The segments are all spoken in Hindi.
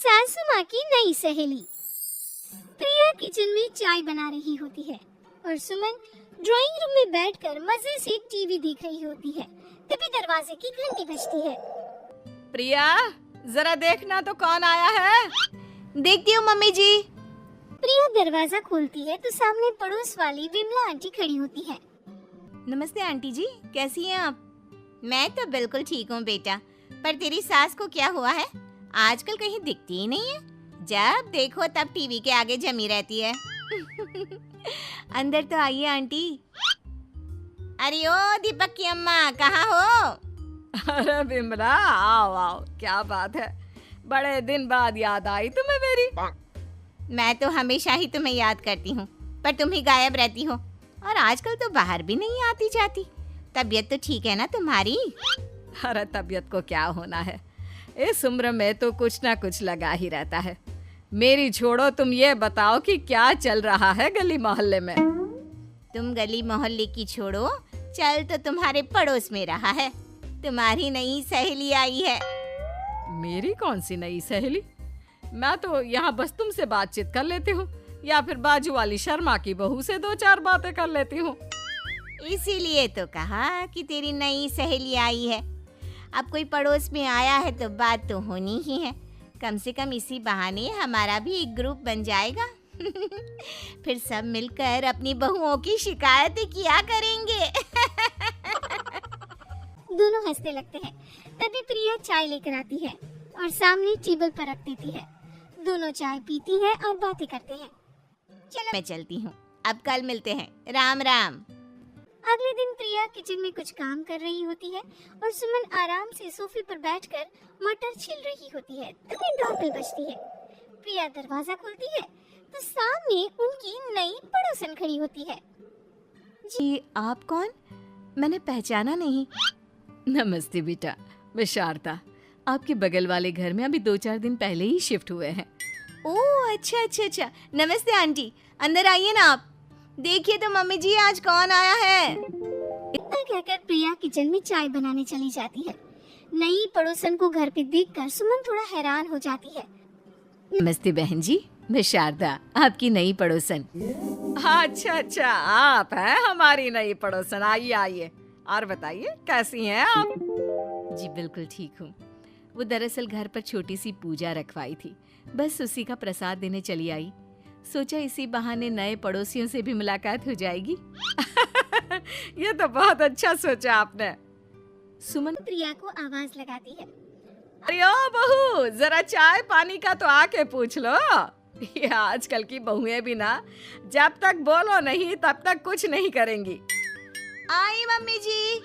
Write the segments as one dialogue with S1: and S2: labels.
S1: सासू माँ की नई सहेली। प्रिया किचन में चाय बना रही होती है और सुमन ड्राइंग रूम में बैठकर मजे से टीवी देख रही होती है। तभी दरवाजे की घंटी बजती है।
S2: प्रिया, जरा देखना तो कौन आया है।
S3: देखती हूँ मम्मी जी।
S1: प्रिया दरवाजा खोलती है तो सामने पड़ोस वाली विमला आंटी खड़ी होती है।
S3: नमस्ते आंटी जी, कैसी हैं आप? मैं तो बिल्कुल ठीक हूँ बेटा, पर तेरी सास को क्या हुआ है? आजकल कहीं दिखती ही नहीं है। जब देखो तब टीवी के आगे जमी रहती है। अंदर तो आइए आंटी। अरे ओ दीपक की अम्मा, कहाँ हो?
S2: अरे विमला, आओ आओ, क्या बात है, बड़े दिन बाद याद आई तुम्हें मेरी।
S3: मैं तो हमेशा ही तुम्हें याद करती हूँ, पर तुम ही गायब रहती हो और आजकल तो बाहर भी नहीं आती जाती। तबीयत तो ठीक है ना तुम्हारी?
S2: अरे तबीयत को क्या होना है, इस उम्र में तो कुछ ना कुछ लगा ही रहता है। मेरी छोड़ो, तुम ये बताओ कि क्या चल रहा है गली मोहल्ले में।
S3: तुम गली मोहल्ले की छोड़ो, चल तो तुम्हारे पड़ोस में रहा है। तुम्हारी नई सहेली आई है।
S2: मेरी कौन सी नई सहेली? मैं तो यहाँ बस तुमसे बातचीत कर लेती हूँ या फिर बाजू वाली शर्मा की बहू से दो चार बातें कर लेती हूँ।
S3: इसीलिए तो कहा कि तेरी नई सहेली आई है। अब कोई पड़ोस में आया है तो बात तो होनी ही है। कम से कम इसी बहाने हमारा भी एक ग्रुप बन जाएगा। फिर सब मिलकर अपनी बहुओं की शिकायतें किया करेंगे।
S1: दोनों हंसने लगते हैं। तभी प्रिया चाय लेकर आती है और सामने टेबल पर रख देती है। दोनों चाय पीती हैं और बातें करते हैं।
S3: चलो मैं चलती हूँ, अब कल मिलते हैं। राम राम।
S1: अगले दिन प्रिया किचन में कुछ काम कर रही होती है और सुमन आराम से सोफे पर बैठकर मटर छिल रही होती है। तभी डोरबेल बजती है। प्रिया दरवाजा खोलती है तो सामने उनकी नई पड़ोसन खड़ी होती है।
S2: जी, आप कौन? मैंने पहचाना नहीं। नमस्ते बेटा, मैं शारदा, आपके बगल वाले घर में अभी 2-4 दिन पहले ही शिफ्ट हुए हैं।
S3: ओह अच्छा अच्छा अच्छा, नमस्ते आंटी, अंदर आइए ना आप। देखिए तो मम्मी जी, आज कौन आया है।
S1: इतना कहकर प्रिया किचन में चाय बनाने चली जाती है। नई पड़ोसन को घर पे देखकर सुमन थोड़ा हैरान हो जाती है।
S2: नमस्ते बहन जी, मैं शारदा, आपकी नई पड़ोसन। अच्छा अच्छा, आप हैं हमारी नई पड़ोसन। आइए आइए, और बताइए कैसी हैं आप? जी बिल्कुल ठीक हूँ। वो दरअसल घर पर छोटी सी पूजा रखवाई थी, बस उसी का प्रसाद देने चली आई। सोचा इसी बहाने नए पड़ोसियों से भी मुलाकात हो जाएगी। ये तो बहुत अच्छा सोचा आपने। सुमन
S1: प्रिया को आवाज लगाती है।
S2: अरे ओ बहू, जरा चाय पानी का तो आके पूछ लो। ये आजकल की बहुएं भी ना, जब तक बोलो नहीं तब तक कुछ नहीं करेंगी।
S3: आई मम्मी जी।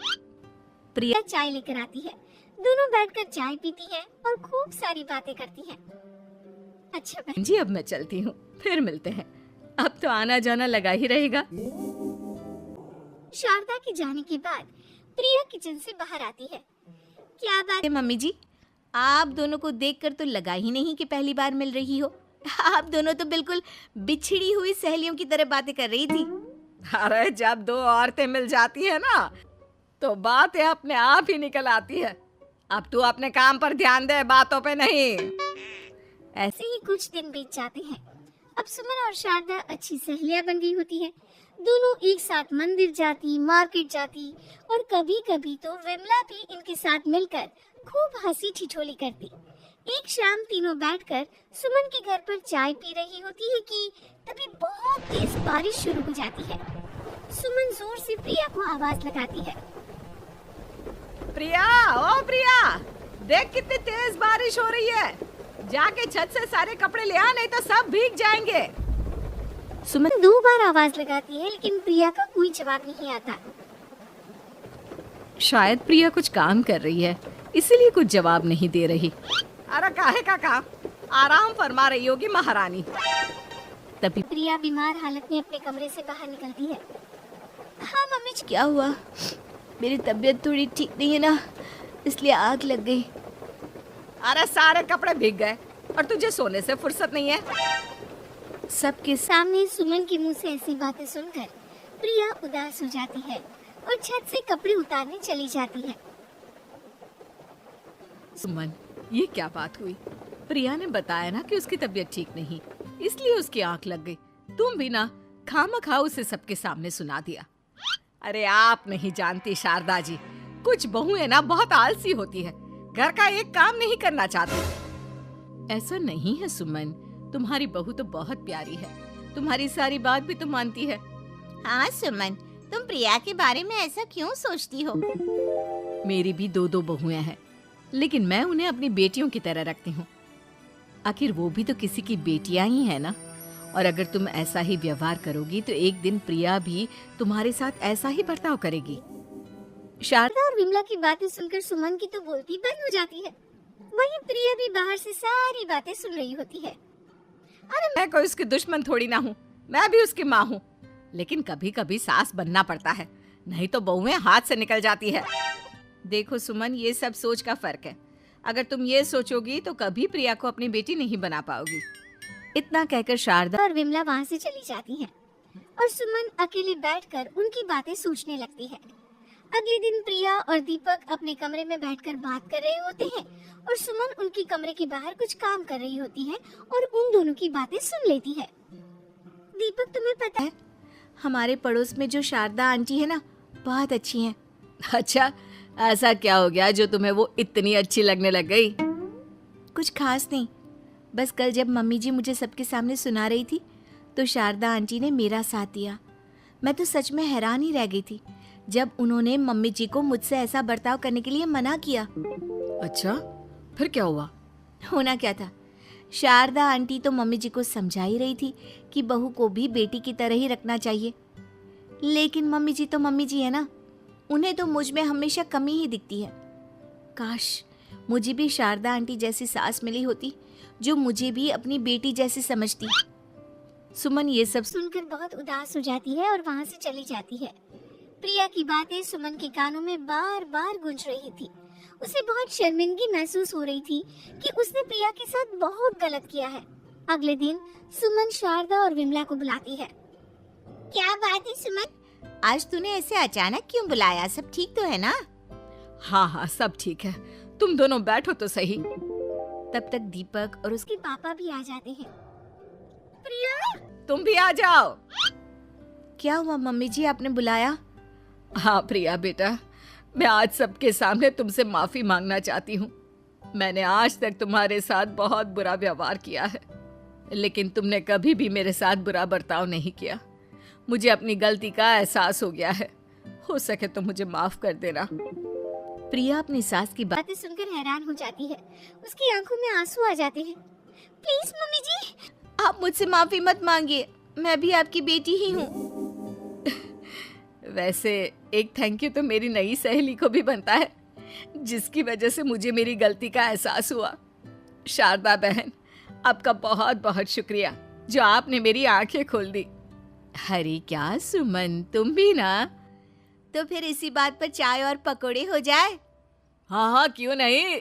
S1: प्रिया चाय लेकर आती है। दोनों बैठकर चाय पीती है और खूब सारी बातें करती हैं। अच्छा बहन
S2: जी, अब मैं चलती हूँ, फिर मिलते हैं। अब तो आना जाना लगा ही रहेगा।
S1: शारदा के जाने के बाद प्रिया किचन से बाहर आती है। क्या बात है
S3: मम्मी जी, आप दोनों को देखकर तो लगा ही नहीं कि पहली बार मिल रही हो। आप दोनों तो बिल्कुल बिछड़ी हुई सहेलियों की तरह बातें कर रही थी।
S2: अरे जब दो औरतें मिल जाती है ना, तो बातें अपने आप ही निकल आती है। अब तू अपने काम पर ध्यान दे, बातों पे नहीं।
S1: ऐसे ही कुछ दिन बीत जाते हैं। अब सुमन और शारदा अच्छी सहेलियां बन गई होती है। दोनों एक साथ मंदिर जाती, मार्केट जाती और कभी कभी तो विमला भी इनके साथ मिलकर खूब हंसी ठिठोली करती। एक शाम तीनों बैठकर सुमन के घर पर चाय पी रही होती है कि तभी बहुत तेज बारिश शुरू हो जाती है। सुमन जोर से प्रिया को आवाज लगाती है।
S2: प्रिया, ओ प्रिया, देख कितनी तेज बारिश हो रही है। जाके छत से सारे कपड़े ले आ, नहीं तो सब भीग जाएंगे।
S1: सुमन 2 बार आवाज लगाती है लेकिन प्रिया का कोई जवाब नहीं आता।
S2: शायद प्रिया कुछ काम कर रही है, इसीलिए कुछ जवाब नहीं दे रही। अरे काहे का काम, आराम फरमा रही होगी महारानी।
S3: तभी
S1: प्रिया बीमार हालत में अपने कमरे से बाहर निकलती है। हाँ मम्मी जी।
S3: क्या हुआ? मेरी तबीयत थोड़ी ठीक नहीं है ना, इसलिए आग लग गई।
S2: अरे सारे कपड़े भीग गए और तुझे सोने से फुर्सत नहीं है।
S1: सबके सामने सुमन के मुंह से ऐसी बातें सुनकर प्रिया उदास हो जाती है और छत से कपड़े उतारने चली जाती है।
S2: सुमन, ये क्या बात हुई? प्रिया ने बताया ना कि उसकी तबीयत ठीक नहीं, इसलिए उसकी आंख लग गई। तुम भी ना खामखा उसे सबके सामने सुना दिया। अरे आप नहीं जानती शारदा जी, कुछ बहुएं ना बहुत आलसी होती है, घर का एक काम नहीं करना चाहती। ऐसा नहीं है सुमन, तुम्हारी बहू तो बहुत प्यारी है, तुम्हारी सारी बात भी तो मानती है।
S3: हाँ सुमन, तुम प्रिया के बारे में ऐसा क्यों सोचती हो?
S2: मेरी भी दो बहुएं हैं, लेकिन मैं उन्हें अपनी बेटियों की तरह रखती हूँ। आखिर वो भी तो किसी की बेटियां ही है ना। और अगर तुम ऐसा ही व्यवहार करोगी तो एक दिन प्रिया भी तुम्हारे साथ ऐसा ही बर्ताव करेगी।
S1: शारदा और विमला की बातें सुनकर सुमन की तो बोलती बंद हो जाती है। वहीं प्रिया भी बाहर से सारी बातें सुन रही होती है।
S2: अरे मैं कोई उसकी दुश्मन थोड़ी ना हूँ, मैं भी उसकी माँ हूँ, लेकिन कभी कभी सास बनना पड़ता है, नहीं तो बहुएं हाथ से निकल जाती है। देखो सुमन, ये सब सोच का फर्क है। अगर तुम ये सोचोगी तो कभी प्रिया को अपनी बेटी नहीं बना पाओगी। इतना कहकर शारदा
S1: और विमला वहाँ से चली जाती है और सुमन अकेले बैठकर उनकी बातें सोचने लगती है। अगले दिन प्रिया और दीपक अपने कमरे में बैठकर बात कर रहे होते हैं और सुमन उनके कमरे के बाहर कुछ काम कर रही होती है और उन दोनों की बातें सुन लेती है। दीपक, तुम्हें पता है
S3: हमारे पड़ोस में जो शारदा आंटी है ना, बहुत अच्छी हैं।
S2: अच्छा, ऐसा क्या हो गया जो तुम्हें वो इतनी अच्छी लगने लग गई?
S3: कुछ खास नहीं, बस कल जब मम्मी जी मुझे सबके सामने सुना रही थी तो शारदा आंटी ने मेरा साथ दिया। मैं तो सच में हैरान ही रह गई थी जब उन्होंने मम्मी जी को मुझसे ऐसा बर्ताव करने के लिए मना किया।
S2: अच्छा, फिर क्या हुआ?
S3: होना क्या था, शारदा आंटी तो मम्मी जी को समझा ही रही थी कि बहू को भी बेटी की तरह ही रखना चाहिए, लेकिन मम्मी जी तो मम्मी जी है ना, उन्हें तो मुझ में हमेशा कमी ही दिखती है। काश मुझे भी शारदा आंटी जैसी सास मिली होती जो मुझे भी अपनी बेटी जैसी समझती।
S2: सुमन ये सब
S1: सुनकर बहुत उदास हो जाती है और वहाँ से चली जाती है। प्रिया की बातें सुमन के कानों में बार बार गूंज रही थी। उसे बहुत शर्मिंदगी महसूस हो रही थी कि उसने प्रिया के साथ बहुत गलत किया है। अगले दिन सुमन शारदा और विमला को बुलाती है।
S3: क्या बात है सुमन, आज तूने ऐसे अचानक क्यों बुलाया? सब ठीक तो है ना?
S2: हाँ हाँ, सब ठीक है, तुम दोनों बैठो तो सही।
S3: तब तक दीपक और
S1: उसके पापा भी आ जाते हैं। प्रिया,
S2: तुम भी आ जाओ।
S3: क्या हुआ मम्मी जी, आपने बुलाया?
S2: हाँ प्रिया बेटा, मैं आज सबके सामने तुमसे माफी मांगना चाहती हूँ। मैंने आज तक तुम्हारे साथ बहुत बुरा व्यवहार किया है, लेकिन तुमने कभी भी मेरे साथ बुरा बर्ताव नहीं किया। मुझे अपनी गलती का एहसास हो गया है, हो सके तो मुझे माफ कर देना।
S3: प्रिया अपनी सास की
S1: बातें सुनकर हैरान हो जाती है। उसकी आंखों में आंसू आ जाते हैं। प्लीज मम्मी जी,
S3: आप मुझसे माफी मत मांगिए, मैं भी आपकी बेटी ही हूँ।
S2: वैसे एक थैंक यू तो मेरी नई सहेली को भी बनता है, जिसकी वजह से मुझे मेरी गलती का एहसास हुआ। शारदा बहन, आपका बहुत बहुत शुक्रिया जो आपने मेरी आंखें खोल दी।
S3: अरे क्या सुमन, तुम भी ना? तो फिर इसी बात पर चाय और पकोड़े हो जाए।
S2: हाँ हाँ, क्यों नहीं।